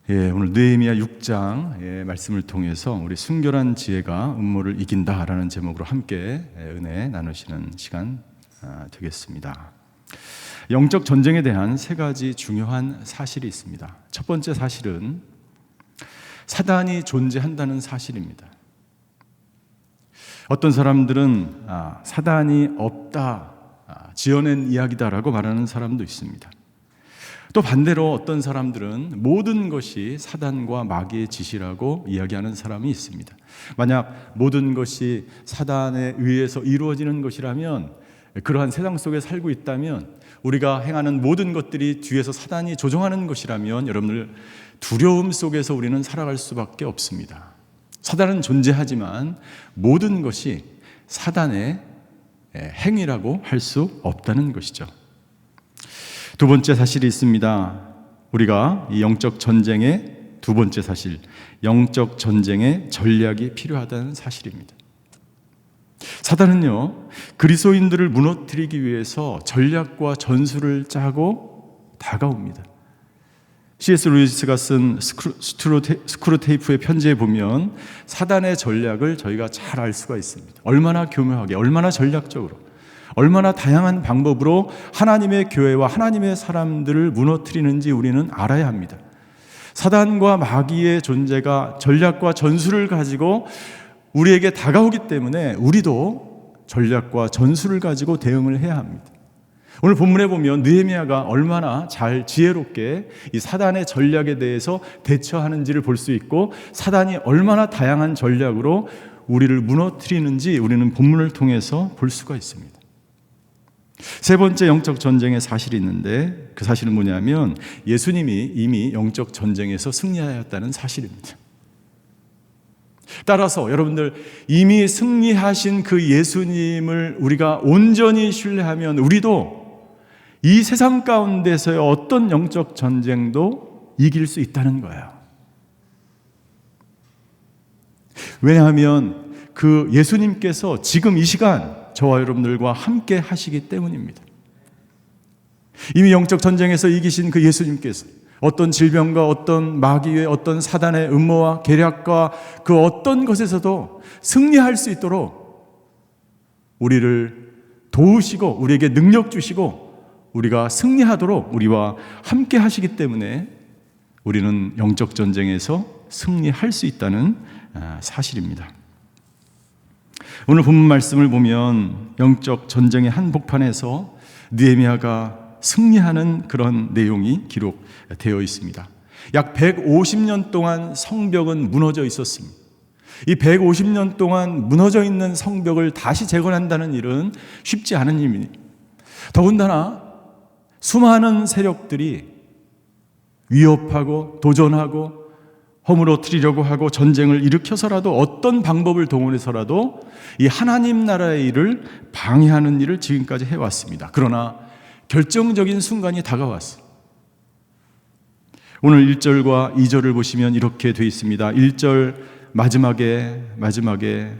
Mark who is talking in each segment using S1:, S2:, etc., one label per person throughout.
S1: 오늘 느헤미야 6장 말씀을 통해서 우리 순결한 지혜가 음모를 이긴다라는 제목으로 함께 은혜 나누시는 시간 되겠습니다. 영적 전쟁에 대한 세 가지 중요한 사실이 있습니다. 첫 번째 사실은 사단이 존재한다는 사실입니다. 어떤 사람들은 사단이 없다, 지어낸 이야기다라고 말하는 사람도 있습니다. 또 반대로 어떤 사람들은 모든 것이 사단과 마귀의 짓이라고 이야기하는 사람이 있습니다. 만약 모든 것이 사단에 의해서 이루어지는 것이라면, 그러한 세상 속에 살고 있다면, 우리가 행하는 모든 것들이 뒤에서 사단이 조종하는 것이라면 여러분들 두려움 속에서 우리는 살아갈 수밖에 없습니다. 사단은 존재하지만 모든 것이 사단의 행위라고 할 수 없다는 것이죠. 두 번째 사실이 있습니다. 우리가 이 영적 전쟁의 두 번째 사실, 영적 전쟁의 전략이 필요하다는 사실입니다. 사단은요, 그리스도인들을 무너뜨리기 위해서 전략과 전술을 짜고 다가옵니다. C.S. 루이스가 쓴 스크루테이프의 편지에 보면 사단의 전략을 저희가 잘 알 수가 있습니다. 얼마나 교묘하게, 얼마나 전략적으로, 얼마나 다양한 방법으로 하나님의 교회와 하나님의 사람들을 무너뜨리는지 우리는 알아야 합니다. 사단과 마귀의 존재가 전략과 전술을 가지고 우리에게 다가오기 때문에 우리도 전략과 전술을 가지고 대응을 해야 합니다. 오늘 본문에 보면 느헤미야가 얼마나 잘 지혜롭게 이 사단의 전략에 대해서 대처하는지를 볼 수 있고, 사단이 얼마나 다양한 전략으로 우리를 무너뜨리는지 우리는 본문을 통해서 볼 수가 있습니다. 세 번째 영적 전쟁의 사실이 있는데, 그 사실은 뭐냐면 예수님이 이미 영적 전쟁에서 승리하였다는 사실입니다. 따라서 여러분들, 이미 승리하신 그 예수님을 우리가 온전히 신뢰하면 우리도 이 세상 가운데서의 어떤 영적 전쟁도 이길 수 있다는 거예요. 왜냐하면 그 예수님께서 지금 이 시간 저와 여러분들과 함께 하시기 때문입니다. 이미 영적 전쟁에서 이기신 그 예수님께서 어떤 질병과 어떤 마귀의 어떤 사단의 음모와 계략과 그 어떤 것에서도 승리할 수 있도록 우리를 도우시고 우리에게 능력 주시고 우리가 승리하도록 우리와 함께 하시기 때문에 우리는 영적 전쟁에서 승리할 수 있다는 사실입니다. 오늘 본문 말씀을 보면 영적 전쟁의 한복판에서 느헤미야가 승리하는 그런 내용이 기록되어 있습니다. 약 150년 동안 성벽은 무너져 있었습니다. 이 150년 동안 무너져 있는 성벽을 다시 재건한다는 일은 쉽지 않은 일입니다. 더군다나 수많은 세력들이 위협하고 도전하고 허물어뜨리려고 하고 전쟁을 일으켜서라도 어떤 방법을 동원해서라도 이 하나님 나라의 일을 방해하는 일을 지금까지 해왔습니다. 그러나 결정적인 순간이 다가왔어요. 오늘 1절과 2절을 보시면 이렇게 되어 있습니다. 1절 마지막에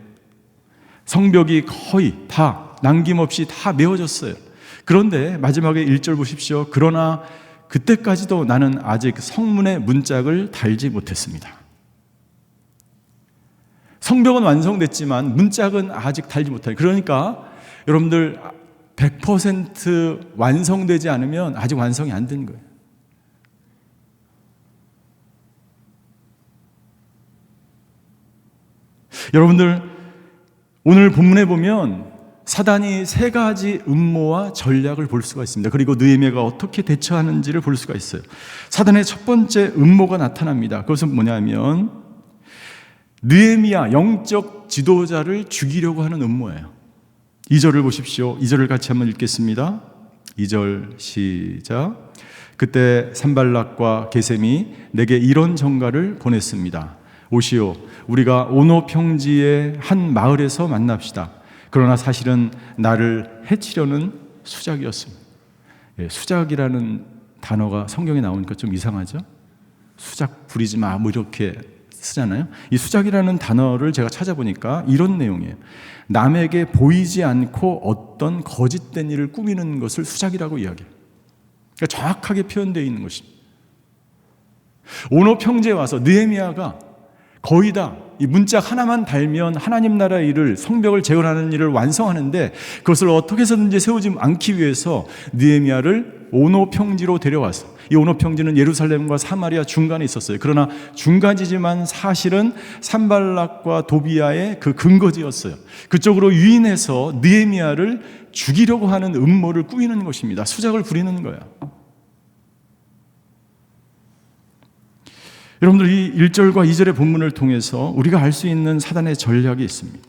S1: 성벽이 거의 다 남김없이 다 메워졌어요. 그런데 마지막에 1절 보십시오. 그러나 그때까지도 나는 아직 성문의 문짝을 달지 못했습니다. 성벽은 완성됐지만 문짝은 아직 달지 못해요. 그러니까 여러분들 100% 완성되지 않으면 아직 완성이 안 된 거예요. 여러분들, 오늘 본문에 보면 사단이 세 가지 음모와 전략을 볼 수가 있습니다. 그리고 느헤미야가 어떻게 대처하는지를 볼 수가 있어요. 사단의 첫 번째 음모가 나타납니다. 그것은 뭐냐면 느헤미야 영적 지도자를 죽이려고 하는 음모예요. 2절을 보십시오. 2절을 같이 한번 읽겠습니다. 2절 시작. 그때 산발락과 게셈이 내게 이런 전가를 보냈습니다. 오시오, 우리가 오노 평지의 한 마을에서 만납시다. 그러나 사실은 나를 해치려는 수작이었습니다. 수작이라는 단어가 성경에 나오니까 좀 이상하죠? 수작 부리지 마, 뭐 이렇게 쓰잖아요. 이 수작이라는 단어를 제가 찾아보니까 이런 내용이에요. 남에게 보이지 않고 어떤 거짓된 일을 꾸미는 것을 수작이라고 이야기해요. 그러니까 정확하게 표현되어 있는 것입니다. 오노 평지에 와서 느헤미야가 거의 다 이 문짝 하나만 달면 하나님 나라의 일을, 성벽을 재건하는 일을 완성하는데, 그것을 어떻게 해서든지 세우지 않기 위해서 느헤미야를 오노 평지로 데려와서, 이 오노 평지는 예루살렘과 사마리아 중간에 있었어요. 그러나 중간이지만 사실은 산발락과 도비야의 그 근거지였어요. 그쪽으로 유인해서 느헤미야를 죽이려고 하는 음모를 꾸미는 것입니다. 수작을 부리는 거예요. 여러분들, 이 1절과 2절의 본문을 통해서 우리가 알 수 있는 사단의 전략이 있습니다.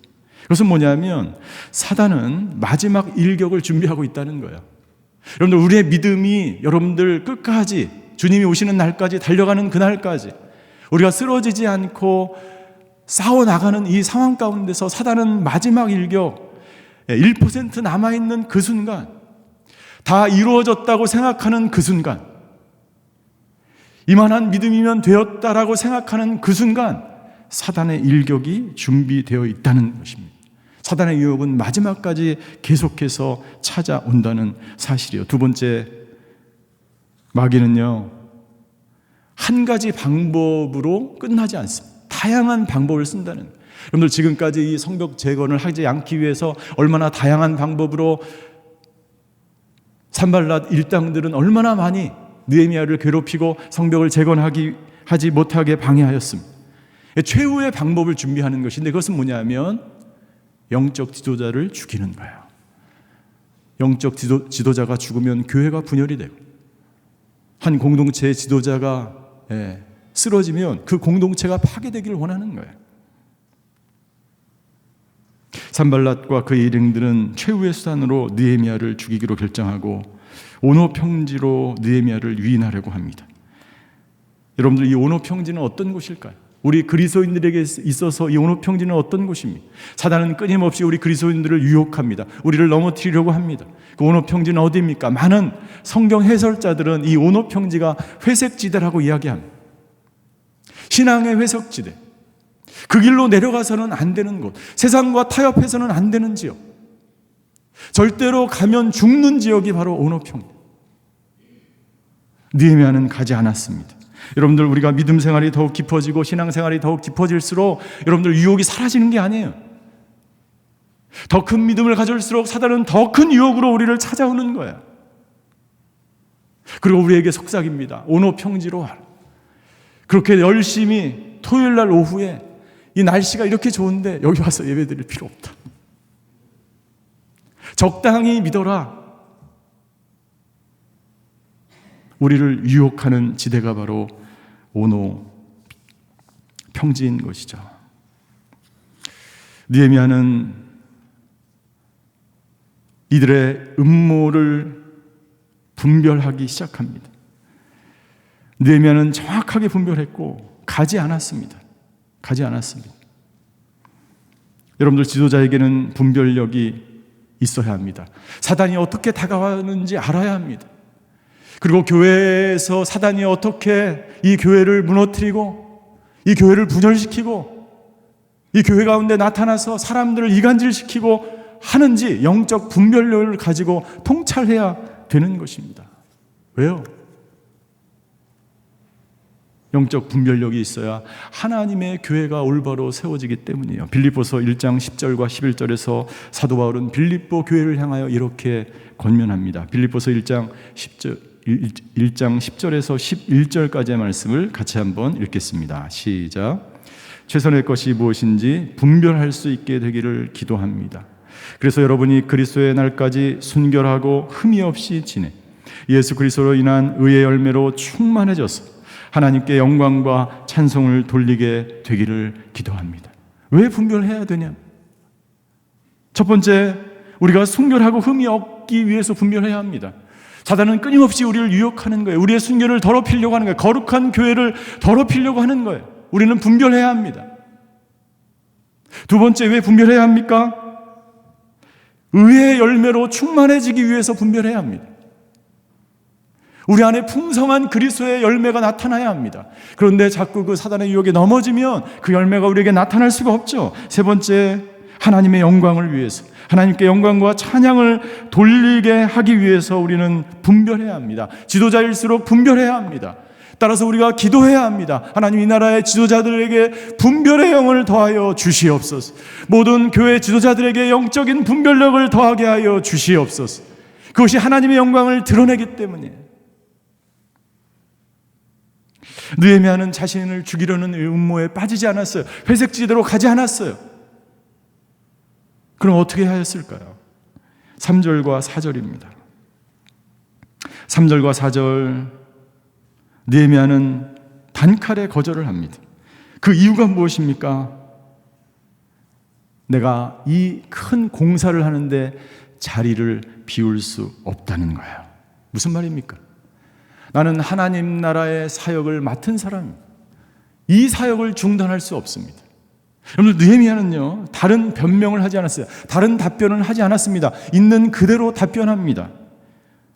S1: 그것은 뭐냐면 사단은 마지막 일격을 준비하고 있다는 거예요. 여러분들, 우리의 믿음이 여러분들 끝까지, 주님이 오시는 날까지, 달려가는 그날까지 우리가 쓰러지지 않고 싸워나가는 이 상황 가운데서 사단은 마지막 일격, 1% 남아있는 그 순간, 다 이루어졌다고 생각하는 그 순간, 이만한 믿음이면 되었다라고 생각하는 그 순간 사단의 일격이 준비되어 있다는 것입니다. 사단의 유혹은 마지막까지 계속해서 찾아온다는 사실이에요. 두 번째, 마귀는요, 한 가지 방법으로 끝나지 않습니다. 다양한 방법을 쓴다는. 여러분들, 지금까지 이 성벽 재건을 하지 않기 위해서 얼마나 다양한 방법으로 산발랏 일당들은 얼마나 많이 느헤미야를 괴롭히고 성벽을 재건하지 못하게 방해하였습니다. 최후의 방법을 준비하는 것인데, 그것은 뭐냐면 영적 지도자를 죽이는 거예요. 영적 지도자가 죽으면 교회가 분열이 되고, 한 공동체의 지도자가 쓰러지면 그 공동체가 파괴되기를 원하는 거예요. 산발랏과 그의 일행들은 최후의 수단으로 느헤미야를 죽이기로 결정하고 오노 평지로 느헤미야를 유인하려고 합니다. 여러분들, 이 오노 평지는 어떤 곳일까요? 우리 그리스도인들에게 있어서 이 오노 평지는 어떤 곳입니까? 사단은 끊임없이 우리 그리스도인들을 유혹합니다. 우리를 넘어뜨리려고 합니다. 그 오노 평지는 어디입니까? 많은 성경 해설자들은 이 오노 평지가 회색지대라고 이야기합니다. 신앙의 회색지대, 그 길로 내려가서는 안 되는 곳, 세상과 타협해서는 안 되는 지역, 절대로 가면 죽는 지역이 바로 오노 평지. 느헤미야는 가지 않았습니다. 여러분들, 우리가 믿음 생활이 더욱 깊어지고 신앙 생활이 더욱 깊어질수록 여러분들 유혹이 사라지는 게 아니에요. 더 큰 믿음을 가질수록 사단은 더 큰 유혹으로 우리를 찾아오는 거예요. 그리고 우리에게 속삭입니다. 오노 평지로 와라. 그렇게 열심히 토요일 날 오후에 이 날씨가 이렇게 좋은데 여기 와서 예배 드릴 필요 없다. 적당히 믿어라. 우리를 유혹하는 지대가 바로 오노 평지인 것이죠. 느헤미야는 이들의 음모를 분별하기 시작합니다. 느헤미야는 정확하게 분별했고 가지 않았습니다. 여러분들, 지도자에게는 분별력이 있어야 합니다. 사단이 어떻게 다가왔는지 알아야 합니다. 그리고 교회에서 사단이 어떻게 이 교회를 무너뜨리고 이 교회를 분열시키고 이 교회 가운데 나타나서 사람들을 이간질시키고 하는지 영적 분별력을 가지고 통찰해야 되는 것입니다. 왜요? 영적 분별력이 있어야 하나님의 교회가 올바로 세워지기 때문이에요. 빌립보서 1장 10절과 11절에서 사도 바울은 빌립보 교회를 향하여 이렇게 권면합니다. 빌립보서 1장 10절에서 11절까지의 말씀을 같이 한번 읽겠습니다. 시작. 최선의 것이 무엇인지 분별할 수 있게 되기를 기도합니다. 그래서 여러분이 그리스도의 날까지 순결하고 흠이 없이 지내 예수 그리스도로 인한 의의 열매로 충만해져서 하나님께 영광과 찬송을 돌리게 되기를 기도합니다. 왜 분별해야 되냐? 첫 번째, 우리가 순결하고 흠이 없기 위해서 분별해야 합니다. 사단은 끊임없이 우리를 유혹하는 거예요. 우리의 순결을 더럽히려고 하는 거예요. 거룩한 교회를 더럽히려고 하는 거예요. 우리는 분별해야 합니다. 두 번째, 왜 분별해야 합니까? 의의 열매로 충만해지기 위해서 분별해야 합니다. 우리 안에 풍성한 그리스도의 열매가 나타나야 합니다. 그런데 자꾸 그 사단의 유혹에 넘어지면 그 열매가 우리에게 나타날 수가 없죠. 세 번째, 하나님의 영광을 위해서, 하나님께 영광과 찬양을 돌리게 하기 위해서 우리는 분별해야 합니다. 지도자일수록 분별해야 합니다. 따라서 우리가 기도해야 합니다. 하나님, 이 나라의 지도자들에게 분별의 영을 더하여 주시옵소서. 모든 교회 지도자들에게 영적인 분별력을 더하게 하여 주시옵소서. 그것이 하나님의 영광을 드러내기 때문에. 느헤미야는 자신을 죽이려는 음모에 빠지지 않았어요. 회색지대로 가지 않았어요. 그럼 어떻게 하였을까요? 3절과 4절입니다. 3절과 4절, 느헤미야는 단칼에 거절을 합니다. 그 이유가 무엇입니까? 내가 이 큰 공사를 하는데 자리를 비울 수 없다는 거예요. 무슨 말입니까? 나는 하나님 나라의 사역을 맡은 사람입니다. 이 사역을 중단할 수 없습니다. 여러분들, 느헤미야는요, 다른 변명을 하지 않았어요. 다른 답변을 하지 않았습니다. 있는 그대로 답변합니다.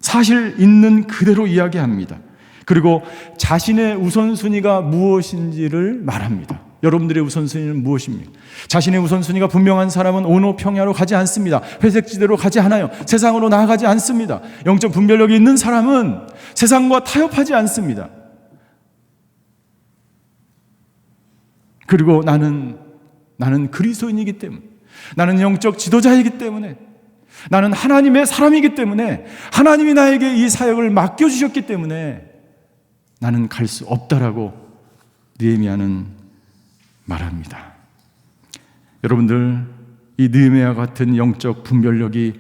S1: 사실 있는 그대로 이야기합니다. 그리고 자신의 우선순위가 무엇인지를 말합니다. 여러분들의 우선순위는 무엇입니까? 자신의 우선순위가 분명한 사람은 온오평야로 가지 않습니다. 회색지대로 가지 않아요. 세상으로 나아가지 않습니다. 영적 분별력이 있는 사람은 세상과 타협하지 않습니다. 그리고 나는 그리스도인이기 때문에, 나는 영적 지도자이기 때문에, 나는 하나님의 사람이기 때문에, 하나님이 나에게 이 사역을 맡겨주셨기 때문에 나는 갈 수 없다라고 느헤미야는 말합니다. 여러분들, 이 느헤미야 같은 영적 분별력이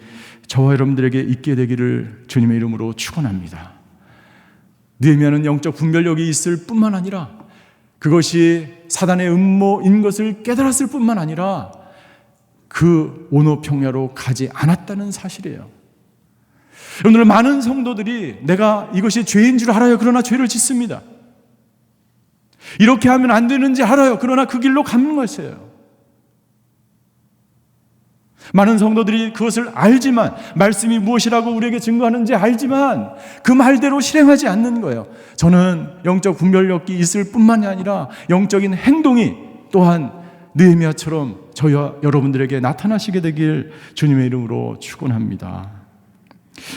S1: 저와 여러분들에게 있게 되기를 주님의 이름으로 축원합니다. 느헤미야는 영적 분별력이 있을 뿐만 아니라 그것이 사단의 음모인 것을 깨달았을 뿐만 아니라 그 온오평야로 가지 않았다는 사실이에요. 여러분들, 많은 성도들이 내가 이것이 죄인 줄 알아요. 그러나 죄를 짓습니다. 이렇게 하면 안 되는지 알아요. 그러나 그 길로 가는 것이에요. 많은 성도들이 그것을 알지만, 말씀이 무엇이라고 우리에게 증거하는지 알지만 그 말대로 실행하지 않는 거예요. 저는 영적 분별력이 있을 뿐만이 아니라 영적인 행동이 또한 느헤미야처럼 저희와 여러분들에게 나타나시게 되길 주님의 이름으로 축원합니다.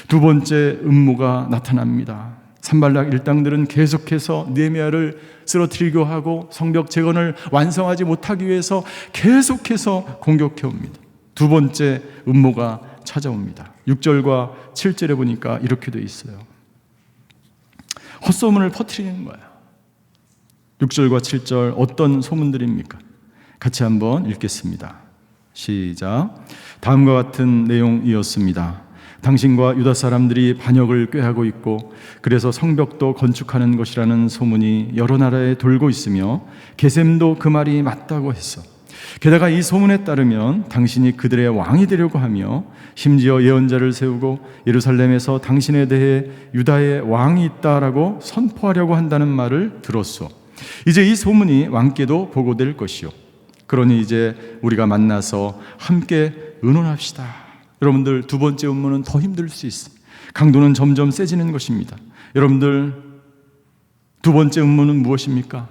S1: 두 번째 음모가 나타납니다. 산발락 일당들은 계속해서 느헤미야를 쓰러뜨리려 하고 성벽 재건을 완성하지 못하기 위해서 계속해서 공격해 옵니다. 두 번째 음모가 찾아옵니다. 6절과 7절에 보니까 이렇게 되어 있어요. 헛소문을 퍼뜨리는 거예요. 6절과 7절 어떤 소문들입니까? 같이 한번 읽겠습니다. 시작. 다음과 같은 내용이었습니다. 당신과 유다 사람들이 반역을 꾀하고 있고 그래서 성벽도 건축하는 것이라는 소문이 여러 나라에 돌고 있으며 게셈도 그 말이 맞다고 했어. 게다가 이 소문에 따르면 당신이 그들의 왕이 되려고 하며 심지어 예언자를 세우고 예루살렘에서 당신에 대해 유다의 왕이 있다라고 선포하려고 한다는 말을 들었소. 이제 이 소문이 왕께도 보고될 것이요. 그러니 이제 우리가 만나서 함께 의논합시다. 여러분들, 두 번째 음모는 더 힘들 수 있어요. 강도는 점점 세지는 것입니다. 여러분들, 두 번째 음모는 무엇입니까?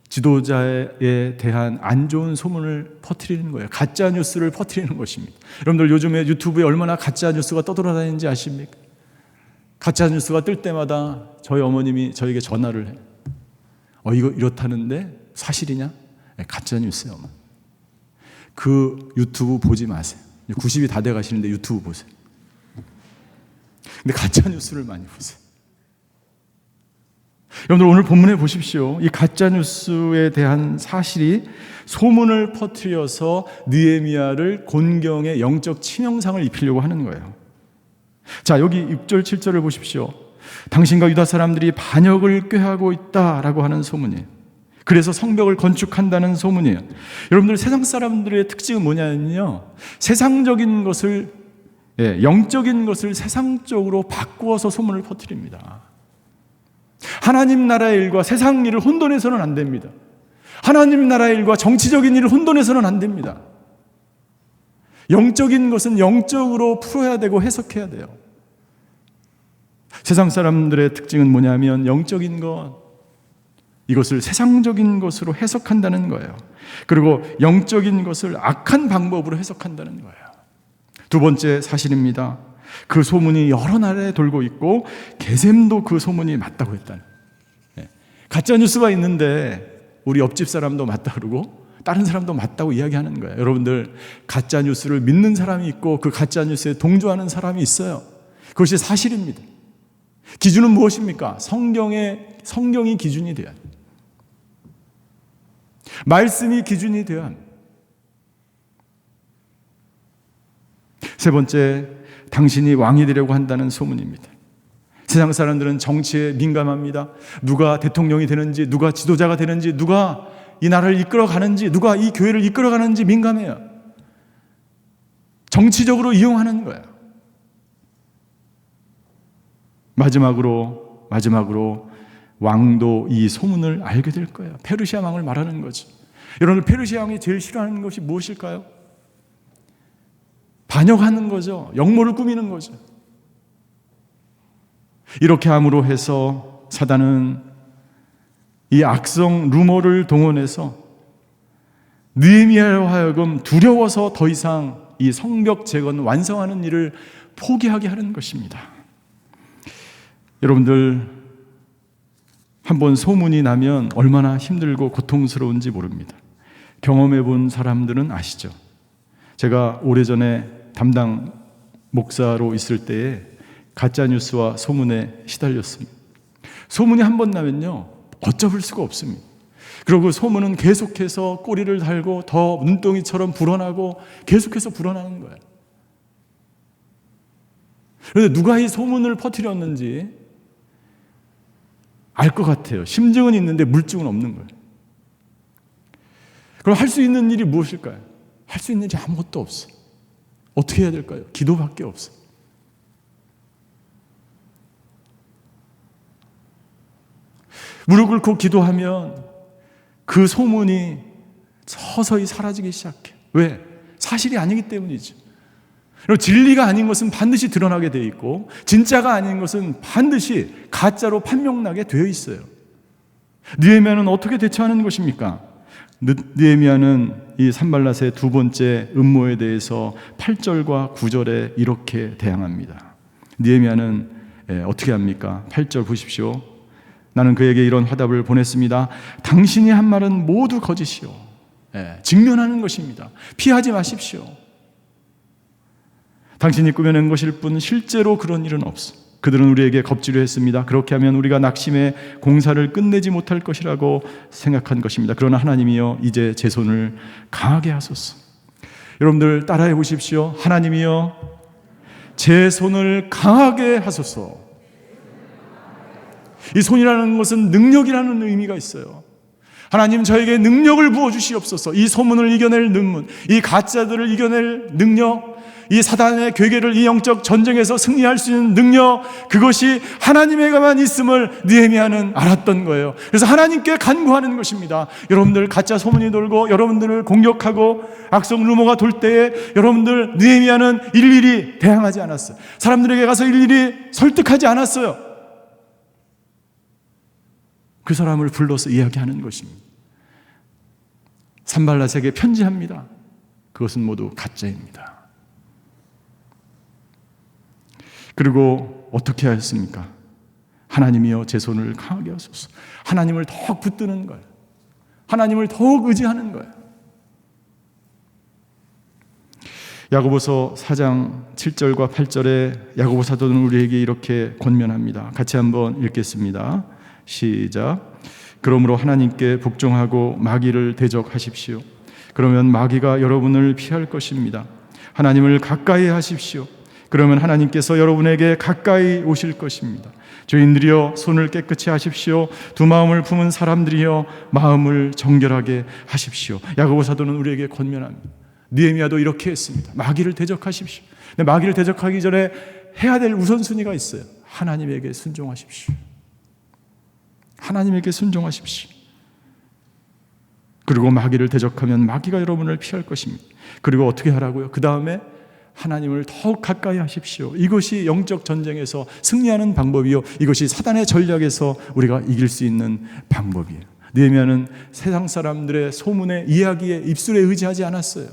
S1: 지도자에 대한 안 좋은 소문을 퍼뜨리는 거예요. 가짜 뉴스를 퍼뜨리는 것입니다. 여러분들, 요즘에 유튜브에 얼마나 가짜 뉴스가 떠돌아다니는지 아십니까? 가짜 뉴스가 뜰 때마다 저희 어머님이 저에게 전화를 해요. 이거 이렇다는데 사실이냐? 네, 가짜 뉴스예요. 그 유튜브 보지 마세요. 90이 다 돼 가시는데 유튜브 보세요. 근데 가짜 뉴스를 많이 보세요. 여러분들, 오늘 본문에 보십시오. 이 가짜 뉴스에 대한 사실이 소문을 퍼뜨려서 느헤미야를 곤경의 영적 치명상을 입히려고 하는 거예요. 자, 여기 6절 7절을 보십시오. 당신과 유다 사람들이 반역을 꾀하고 있다라고 하는 소문이에요. 그래서 성벽을 건축한다는 소문이에요. 여러분들, 세상 사람들의 특징은 뭐냐면요, 세상적인 것을, 영적인 것을 세상적으로 바꾸어서 소문을 퍼뜨립니다. 하나님 나라의 일과 세상 일을 혼돈해서는 안 됩니다. 하나님 나라의 일과 정치적인 일을 혼돈해서는 안 됩니다. 영적인 것은 영적으로 풀어야 되고 해석해야 돼요. 세상 사람들의 특징은 뭐냐면 영적인 것, 이것을 세상적인 것으로 해석한다는 거예요. 그리고 영적인 것을 악한 방법으로 해석한다는 거예요. 두 번째 사실입니다. 그 소문이 여러 나라에 돌고 있고 게셈도 그 소문이 맞다고 했다는. 가짜 뉴스가 있는데 우리 옆집 사람도 맞다 그러고 다른 사람도 맞다고 이야기하는 거예요. 여러분들, 가짜 뉴스를 믿는 사람이 있고 그 가짜 뉴스에 동조하는 사람이 있어요. 그것이 사실입니다. 기준은 무엇입니까? 성경이 기준이 돼야 합니다. 말씀이 기준이 되어야 합니다. 세 번째, 당신이 왕이 되려고 한다는 소문입니다. 세상 사람들은 정치에 민감합니다. 누가 대통령이 되는지, 누가 지도자가 되는지, 누가 이 나라를 이끌어가는지, 누가 이 교회를 이끌어가는지 민감해요. 정치적으로 이용하는 거예요. 마지막으로 왕도 이 소문을 알게 될 거예요. 페르시아 왕을 말하는 거죠. 여러분, 페르시아 왕이 제일 싫어하는 것이 무엇일까요? 반역하는 거죠. 역모를 꾸미는 거죠. 이렇게 함으로 해서 사단은 이 악성 루머를 동원해서 느헤미야로 하여금 두려워서 더 이상 이 성벽 재건 완성하는 일을 포기하게 하는 것입니다. 여러분들, 한번 소문이 나면 얼마나 힘들고 고통스러운지 모릅니다. 경험해 본 사람들은 아시죠? 제가 오래전에 담당 목사로 있을 때에 가짜뉴스와 소문에 시달렸습니다. 소문이 한 번 나면요, 걷잡을 수가 없습니다. 그리고 소문은 계속해서 꼬리를 달고 더 눈덩이처럼 불어나고 계속해서 불어나는 거예요. 그런데 누가 이 소문을 퍼뜨렸는지 알 것 같아요. 심증은 있는데 물증은 없는 거예요. 그럼 할 수 있는 일이 무엇일까요? 할 수 있는 일이 아무것도 없어. 어떻게 해야 될까요? 기도밖에 없어. 무릎 꿇고 기도하면 그 소문이 서서히 사라지기 시작해. 왜? 사실이 아니기 때문이죠. 그리고 진리가 아닌 것은 반드시 드러나게 되어 있고 진짜가 아닌 것은 반드시 가짜로 판명나게 되어 있어요. 느헤미야는 어떻게 대처하는 것입니까? 느헤미야는 이 산발랏의 두 번째 음모에 대해서 8절과 9절에 이렇게 대항합니다. 느헤미야는 어떻게 합니까? 8절 보십시오. 나는 그에게 이런 화답을 보냈습니다. 당신이 한 말은 모두 거짓이요. 직면하는 것입니다. 피하지 마십시오. 당신이 꾸며낸 것일 뿐 실제로 그런 일은 없어. 그들은 우리에게 겁주려 했습니다. 그렇게 하면 우리가 낙심의 공사를 끝내지 못할 것이라고 생각한 것입니다. 그러나 하나님이여, 이제 제 손을 강하게 하소서. 여러분들 따라해 보십시오. 하나님이여, 제 손을 강하게 하소서. 이 손이라는 것은 능력이라는 의미가 있어요. 하나님, 저에게 능력을 부어주시옵소서. 이 소문을 이겨낼 능문, 이 가짜들을 이겨낼 능력, 이 사단의 괴계를 이 영적 전쟁에서 승리할 수 있는 능력, 그것이 하나님에게만 있음을 느헤미야는 알았던 거예요. 그래서 하나님께 간구하는 것입니다. 여러분들, 가짜 소문이 돌고 여러분들을 공격하고 악성 루머가 돌 때에 여러분들, 느헤미야는 일일이 대항하지 않았어요. 사람들에게 가서 일일이 설득하지 않았어요. 그 사람을 불러서 이야기하는 것입니다. 산발랏에게 편지합니다. 그것은 모두 가짜입니다. 그리고 어떻게 하였습니까? 하나님이여, 제 손을 강하게 하소서. 하나님을 더욱 붙드는 거예요. 하나님을 더욱 의지하는 거예요. 야고보서 4장 7절과 8절에 야고보 사도는 우리에게 이렇게 권면합니다. 같이 한번 읽겠습니다. 시작. 그러므로 하나님께 복종하고 마귀를 대적하십시오. 그러면 마귀가 여러분을 피할 것입니다. 하나님을 가까이 하십시오. 그러면 하나님께서 여러분에게 가까이 오실 것입니다. 죄인들이여, 손을 깨끗이 하십시오. 두 마음을 품은 사람들이여, 마음을 정결하게 하십시오. 야고보 사도는 우리에게 권면합니다. 느헤미야도 이렇게 했습니다. 마귀를 대적하십시오. 근데 마귀를 대적하기 전에 해야 될 우선순위가 있어요. 하나님에게 순종하십시오. 하나님에게 순종하십시오. 그리고 마귀를 대적하면 마귀가 여러분을 피할 것입니다. 그리고 어떻게 하라고요? 그 다음에 하나님을 더욱 가까이 하십시오. 이것이 영적 전쟁에서 승리하는 방법이요, 이것이 사단의 전략에서 우리가 이길 수 있는 방법이에요. 느헤미야는 세상 사람들의 소문에, 이야기에, 입술에 의지하지 않았어요.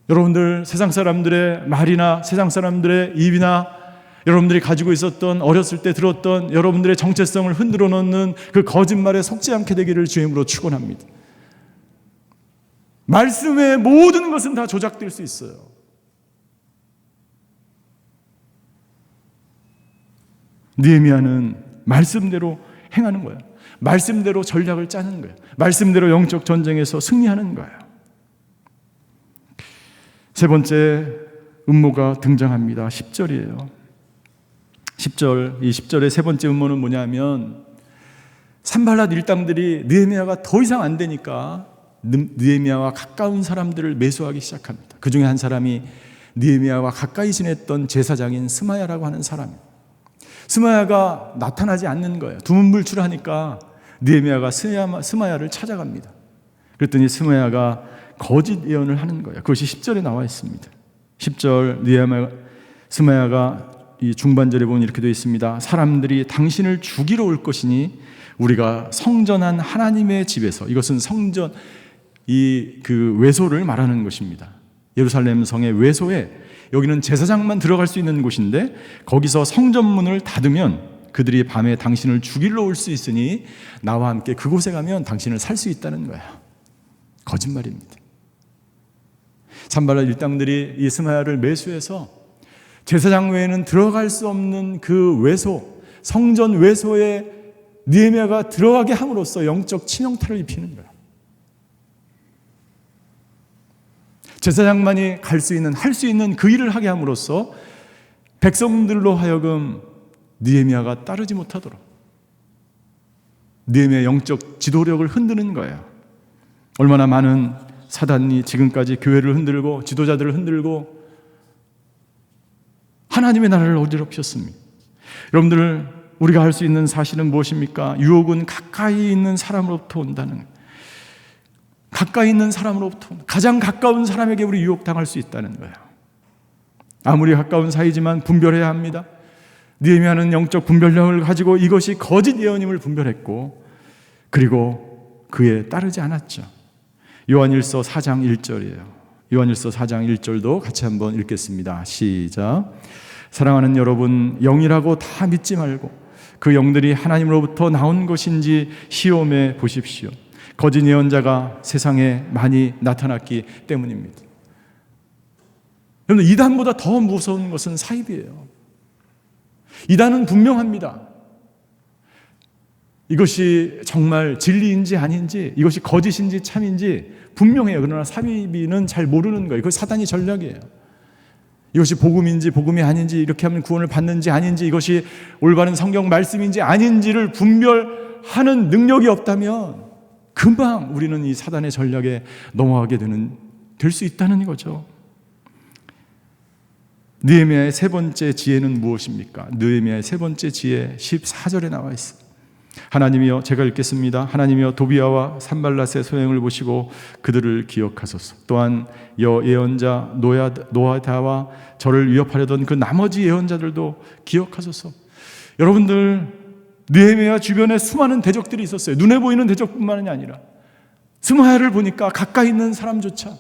S1: 여러분들, 세상 사람들의 말이나 세상 사람들의 입이나 여러분들이 가지고 있었던, 어렸을 때 들었던 여러분들의 정체성을 흔들어 놓는 그 거짓말에 속지 않게 되기를 주임으로 축원합니다. 말씀의 모든 것은 다 조작될 수 있어요. 느헤미야는 말씀대로 행하는 거예요. 말씀대로 전략을 짜는 거예요. 말씀대로 영적 전쟁에서 승리하는 거예요. 세 번째 음모가 등장합니다. 10절이에요. 10절, 이 10절의 세 번째 음모는 뭐냐면, 산발랏 일당들이 느헤미야가 더 이상 안 되니까 느헤미야와 가까운 사람들을 매수하기 시작합니다. 그 중에 한 사람이 느헤미야와 가까이 지냈던 제사장인 스마야라고 하는 사람이에요. 스마야가 나타나지 않는 거예요. 두문불출하니까 느헤미야가 스마야를 찾아갑니다. 그랬더니 스마야가 거짓 예언을 하는 거예요. 그것이 10절에 나와 있습니다. 10절 스마야가 이 중반절에 보면 이렇게 되어 있습니다. 사람들이 당신을 죽이러 올 것이니 우리가 성전한 하나님의 집에서, 이것은 성전, 그 외소를 말하는 것입니다. 예루살렘 성의 외소에, 여기는 제사장만 들어갈 수 있는 곳인데 거기서 성전문을 닫으면 그들이 밤에 당신을 죽이러 올 수 있으니 나와 함께 그곳에 가면 당신을 살 수 있다는 거예요. 거짓말입니다. 산발랏 일당들이 이 스마야를 매수해서 제사장 외에는 들어갈 수 없는 그 외소, 성전 외소에 느헤미야가 들어가게 함으로써 영적 치명타를 입히는 거예요. 제사장만이 갈 수 있는, 할 수 있는 그 일을 하게 함으로써 백성들로 하여금 느헤미야가 따르지 못하도록 느헤미야의 영적 지도력을 흔드는 거예요. 얼마나 많은 사단이 지금까지 교회를 흔들고 지도자들을 흔들고 하나님의 나라를 어지럽혔습니다. 여러분들, 우리가 할 수 있는 사실은 무엇입니까? 유혹은 가까이 있는 사람으로부터 온다는 거예요. 가까이 있는 사람으로부터, 가장 가까운 사람에게 우리 유혹당할 수 있다는 거예요. 아무리 가까운 사이지만 분별해야 합니다. 느헤미야는 영적 분별력을 가지고 이것이 거짓 예언임을 분별했고, 그리고 그에 따르지 않았죠. 요한일서 4장 1절이에요. 요한일서 4장 1절도 같이 한번 읽겠습니다. 시작. 사랑하는 여러분, 영이라고 다 믿지 말고 그 영들이 하나님으로부터 나온 것인지 시험해 보십시오. 거짓 예언자가 세상에 많이 나타났기 때문입니다. 여러분, 이단보다 더 무서운 것은 사입이에요. 이단은 분명합니다. 이것이 정말 진리인지 아닌지, 이것이 거짓인지 참인지 분명해요. 그러나 사입은 잘 모르는 거예요. 그것이 사단의 전략이에요. 이것이 복음인지 복음이 아닌지, 이렇게 하면 구원을 받는지 아닌지, 이것이 올바른 성경 말씀인지 아닌지를 분별하는 능력이 없다면 금방 우리는 이 사단의 전략에 넘어가게 될 수 있다는 거죠. 느헤미야의 세 번째 지혜는 무엇입니까? 느헤미야의 세 번째 지혜 14절에 나와 있습니다. 하나님이여, 제가 읽겠습니다. 하나님이여, 도비야와 산발랏의 소행을 보시고 그들을 기억하소서. 또한 예언자 노아다와 저를 위협하려던 그 나머지 예언자들도 기억하소서. 여러분들, 느헤미야 주변에 수많은 대적들이 있었어요. 눈에 보이는 대적뿐만이 아니라 스마야를 보니까 가까이 있는 사람조차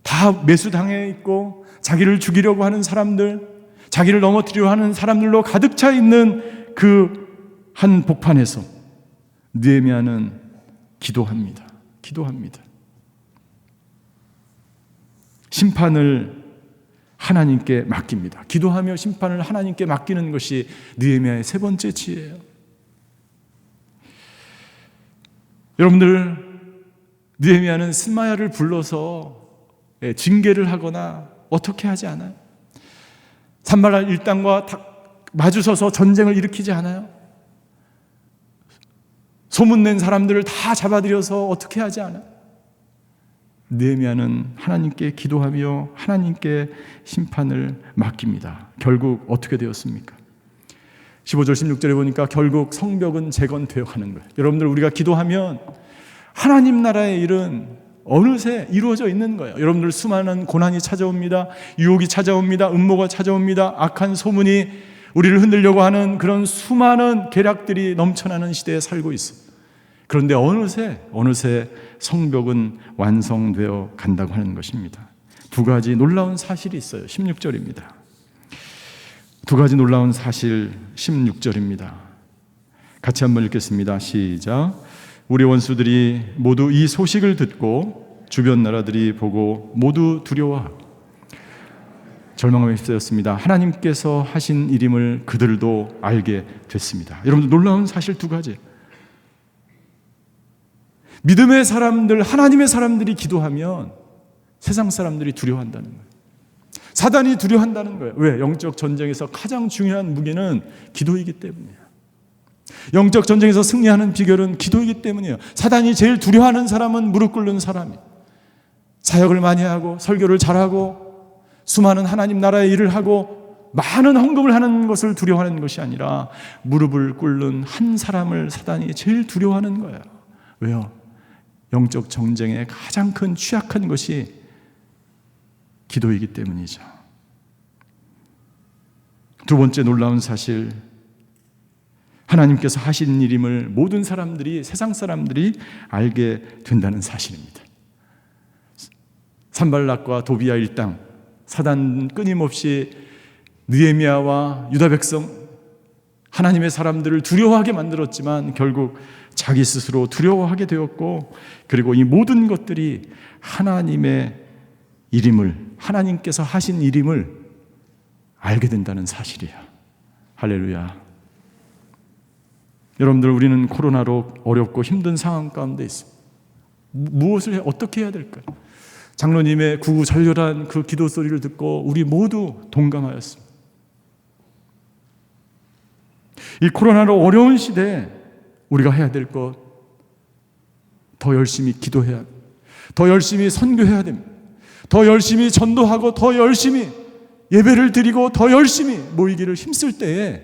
S1: 다 매수당해 있고, 자기를 죽이려고 하는 사람들, 자기를 넘어뜨리려 하는 사람들로 가득 차 있는 그 한 복판에서 느헤미야는 기도합니다. 심판을 하나님께 맡깁니다. 기도하며 심판을 하나님께 맡기는 것이 느헤미야의 세 번째 지혜예요. 여러분들, 느헤미야는 스마야를 불러서 징계를 하거나 어떻게 하지 않아요. 산발랏 일당과 마주서서 전쟁을 일으키지 않아요. 소문낸 사람들을 다 잡아들여서 어떻게 하지 않아요. 느헤미야는 하나님께 기도하며 하나님께 심판을 맡깁니다. 결국 어떻게 되었습니까? 15절 16절에 보니까 결국 성벽은 재건되어 가는 거예요. 여러분들, 우리가 기도하면 하나님 나라의 일은 어느새 이루어져 있는 거예요. 여러분들, 수많은 고난이 찾아옵니다. 유혹이 찾아옵니다. 음모가 찾아옵니다. 악한 소문이 우리를 흔들려고 하는 그런 수많은 계략들이 넘쳐나는 시대에 살고 있습니다. 그런데 어느새 성벽은 완성되어 간다고 하는 것입니다. 두 가지 놀라운 사실이 있어요. 16절입니다. 두 가지 놀라운 사실 16절입니다. 같이 한번 읽겠습니다. 시작. 우리 원수들이 모두 이 소식을 듣고 주변 나라들이 보고 모두 두려워하고 절망함에 휩싸였습니다. 하나님께서 하신 일임을 그들도 알게 됐습니다. 여러분들, 놀라운 사실 두 가지. 믿음의 사람들, 하나님의 사람들이 기도하면 세상 사람들이 두려워한다는 거예요. 사단이 두려워한다는 거예요. 왜? 영적 전쟁에서 가장 중요한 무기는 기도이기 때문이에요. 영적 전쟁에서 승리하는 비결은 기도이기 때문이에요. 사단이 제일 두려워하는 사람은 무릎 꿇는 사람이에요. 사역을 많이 하고 설교를 잘하고 수많은 하나님 나라의 일을 하고 많은 헌금을 하는 것을 두려워하는 것이 아니라 무릎을 꿇는 한 사람을 사단이 제일 두려워하는 거예요. 왜요? 영적 전쟁의 가장 큰 취약한 것이 기도이기 때문이죠. 두 번째 놀라운 사실, 하나님께서 하신 일임을 모든 사람들이, 세상 사람들이 알게 된다는 사실입니다. 산발락과 도비아 일당, 사단 끊임없이 느헤미야와 유다 백성, 하나님의 사람들을 두려워하게 만들었지만 결국 자기 스스로 두려워하게 되었고, 그리고 이 모든 것들이 하나님의 일임을, 하나님께서 하신 일임을 알게 된다는 사실이에요. 할렐루야. 여러분들, 우리는 코로나로 어렵고 힘든 상황 가운데 있습니다. 무엇을 어떻게 해야 될까요? 장로님의 구구절절한 그 기도 소리를 듣고 우리 모두 동감하였습니다. 이 코로나로 어려운 시대에 우리가 해야 될 것, 더 열심히 기도해야 합니다. 더 열심히 선교해야 됩니다. 더 열심히 전도하고 더 열심히 예배를 드리고 더 열심히 모이기를 힘쓸 때에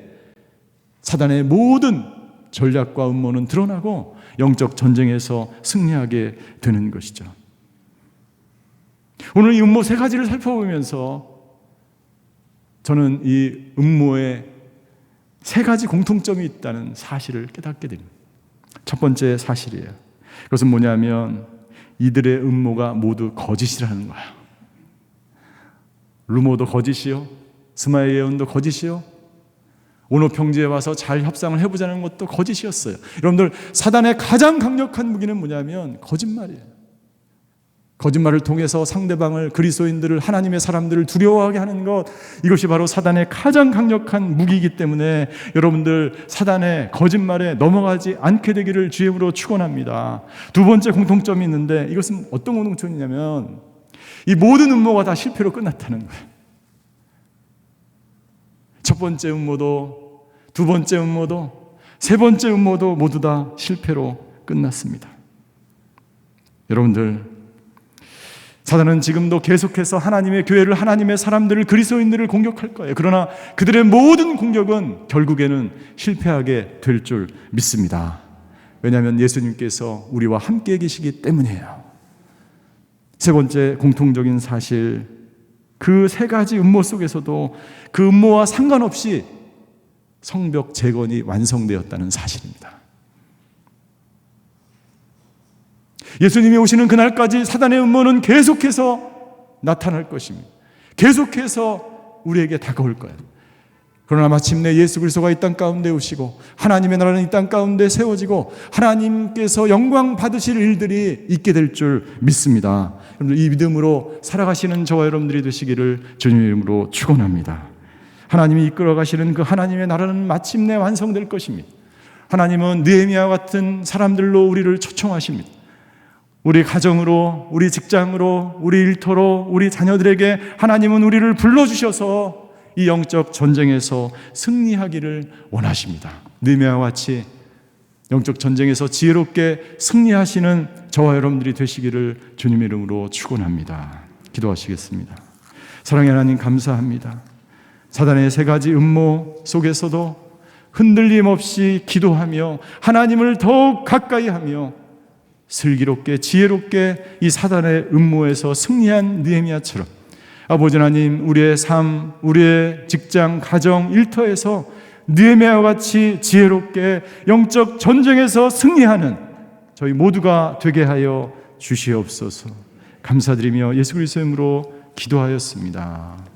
S1: 사단의 모든 전략과 음모는 드러나고 영적 전쟁에서 승리하게 되는 것이죠. 오늘 이 음모 세 가지를 살펴보면서 저는 이 음모에 세 가지 공통점이 있다는 사실을 깨닫게 됩니다. 첫 번째 사실이에요. 그것은 뭐냐면 이들의 음모가 모두 거짓이라는 거예요. 루머도 거짓이요, 스마일 예언도 거짓이요, 오노평지에 와서 잘 협상을 해보자는 것도 거짓이었어요. 여러분들, 사단의 가장 강력한 무기는 뭐냐면 거짓말이에요. 거짓말을 통해서 상대방을, 그리스도인들을, 하나님의 사람들을 두려워하게 하는 것, 이것이 바로 사단의 가장 강력한 무기이기 때문에 여러분들, 사단의 거짓말에 넘어가지 않게 되기를 주의 이름으로 축원합니다. 두 번째 공통점이 있는데, 이것은 어떤 공통점이냐면 이 모든 음모가 다 실패로 끝났다는 거예요. 첫 번째 음모도, 두 번째 음모도, 세 번째 음모도 모두 다 실패로 끝났습니다. 여러분들, 사단은 지금도 계속해서 하나님의 교회를, 하나님의 사람들을, 그리스도인들을 공격할 거예요. 그러나 그들의 모든 공격은 결국에는 실패하게 될 줄 믿습니다. 왜냐하면 예수님께서 우리와 함께 계시기 때문이에요. 세 번째 공통적인 사실, 그 세 가지 음모 속에서도 그 음모와 상관없이 성벽 재건이 완성되었다는 사실입니다. 예수님이 오시는 그날까지 사단의 음모는 계속해서 나타날 것입니다. 계속해서 우리에게 다가올 거예요. 그러나 마침내 예수 그리스도가 이 땅 가운데 오시고 하나님의 나라는 이 땅 가운데 세워지고 하나님께서 영광 받으실 일들이 있게 될 줄 믿습니다. 여러분들, 이 믿음으로 살아가시는 저와 여러분들이 되시기를 주님의 이름으로 축원합니다. 하나님이 이끌어 가시는 그 하나님의 나라는 마침내 완성될 것입니다. 하나님은 느헤미야와 같은 사람들로 우리를 초청하십니다. 우리 가정으로, 우리 직장으로, 우리 일터로, 우리 자녀들에게 하나님은 우리를 불러주셔서 이 영적 전쟁에서 승리하기를 원하십니다. 느헤미야와 같이 영적 전쟁에서 지혜롭게 승리하시는 저와 여러분들이 되시기를 주님의 이름으로 축원합니다. 기도하시겠습니다. 사랑의 하나님, 감사합니다. 사단의 세 가지 음모 속에서도 흔들림 없이 기도하며 하나님을 더욱 가까이 하며 슬기롭게 지혜롭게 이 사단의 음모에서 승리한 느헤미야처럼 아버지 하나님, 우리의 삶, 우리의 직장, 가정, 일터에서 느헤미야와 같이 지혜롭게 영적 전쟁에서 승리하는 저희 모두가 되게 하여 주시옵소서. 감사드리며 예수 그리스도의 이름으로 기도하였습니다.